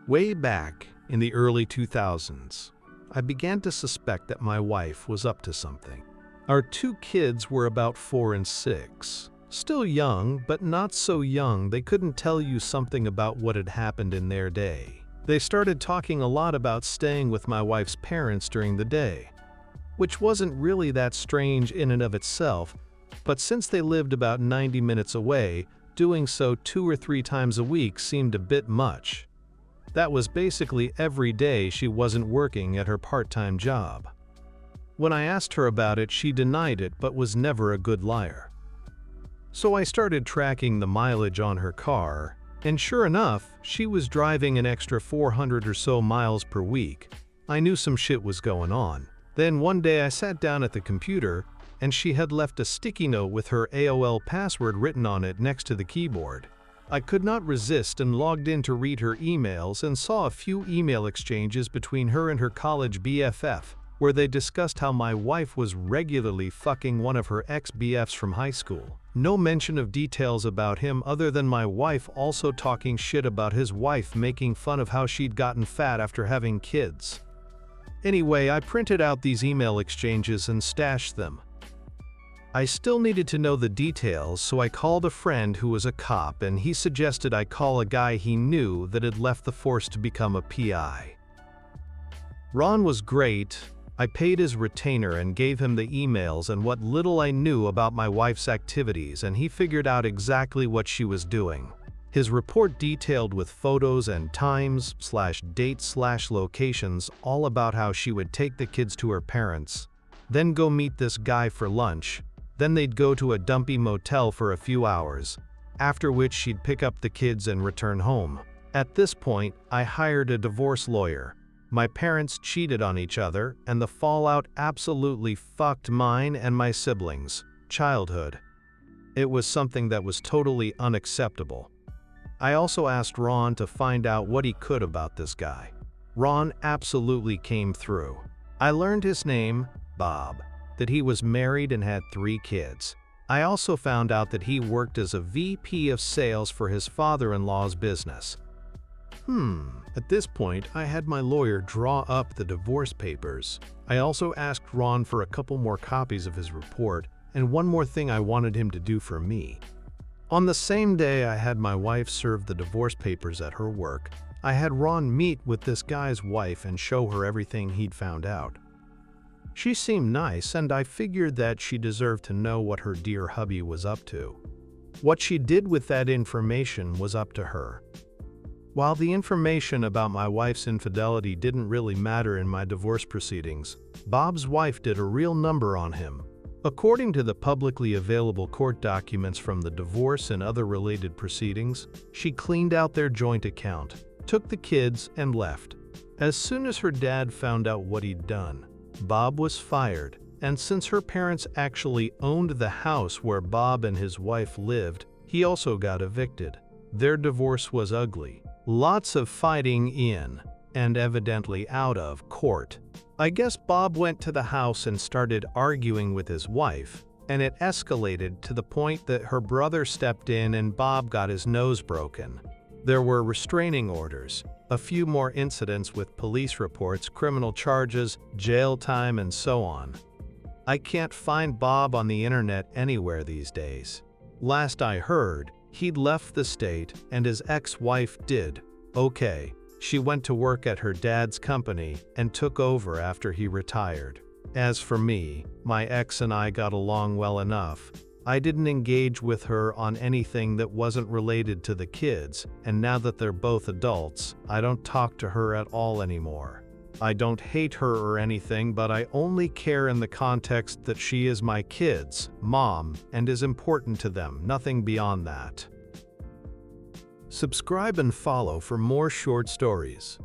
Way back in the early 2000s, I began to suspect that my wife was up to something. Our two kids were about 4 and 6. Still young, but not so young they couldn't tell you something about what had happened in their day. They started talking a lot about staying with my wife's parents during the day, which wasn't really that strange in and of itself, but since they lived about 90 minutes away, doing so 2 or 3 times a week seemed a bit much. That was basically every day she wasn't working at her part-time job. When I asked her about it, she denied it but was never a good liar. So I started tracking the mileage on her car, and sure enough, she was driving an extra 400 or so miles per week. I knew some shit was going on. Then one day I sat down at the computer, and she had left a sticky note with her AOL password written on it next to the keyboard. I could not resist and logged in to read her emails and saw a few email exchanges between her and her college BFF, where they discussed how my wife was regularly fucking one of her ex-BFs from high school. No mention of details about him other than my wife also talking shit about his wife, making fun of how she'd gotten fat after having kids. Anyway, I printed out these email exchanges and stashed them. I still needed to know the details, so I called a friend who was a cop, and he suggested I call a guy he knew that had left the force to become a PI. Ron was great. I paid his retainer and gave him the emails and what little I knew about my wife's activities, and he figured out exactly what she was doing. His report detailed with photos and times/dates/locations all about how she would take the kids to her parents, then go meet this guy for lunch. Then they'd go to a dumpy motel for a few hours, after which she'd pick up the kids and return home. At this point, I hired a divorce lawyer. My parents cheated on each other, and the fallout absolutely fucked mine and my siblings' childhood. It was something that was totally unacceptable. I also asked Ron to find out what he could about this guy. Ron absolutely came through. I learned his name, Bob, that he was married and had 3 kids. I also found out that he worked as a VP of sales for his father-in-law's business. At this point, I had my lawyer draw up the divorce papers. I also asked Ron for a couple more copies of his report, and one more thing I wanted him to do for me. On the same day I had my wife serve the divorce papers at her work, I had Ron meet with this guy's wife and show her everything he'd found out. She seemed nice, and I figured that she deserved to know what her dear hubby was up to. What she did with that information was up to her. While the information about my wife's infidelity didn't really matter in my divorce proceedings, Bob's wife did a real number on him. According to the publicly available court documents from the divorce and other related proceedings, she cleaned out their joint account, took the kids, and left. As soon as her dad found out what he'd done, Bob was fired, and since her parents actually owned the house where Bob and his wife lived, he also got evicted. Their divorce was ugly. Lots of fighting in, and evidently out of, court. I guess Bob went to the house and started arguing with his wife, and it escalated to the point that her brother stepped in and Bob got his nose broken. There were restraining orders, a few more incidents with police reports, criminal charges, jail time, and so on. I can't find Bob on the internet anywhere these days. Last I heard, he'd left the state, and his ex-wife did. Okay, she went to work at her dad's company and took over after he retired. As for me, my ex and I got along well enough. I didn't engage with her on anything that wasn't related to the kids, and now that they're both adults, I don't talk to her at all anymore. I don't hate her or anything, but I only care in the context that she is my kids' mom and is important to them, nothing beyond that. Subscribe and follow for more short stories.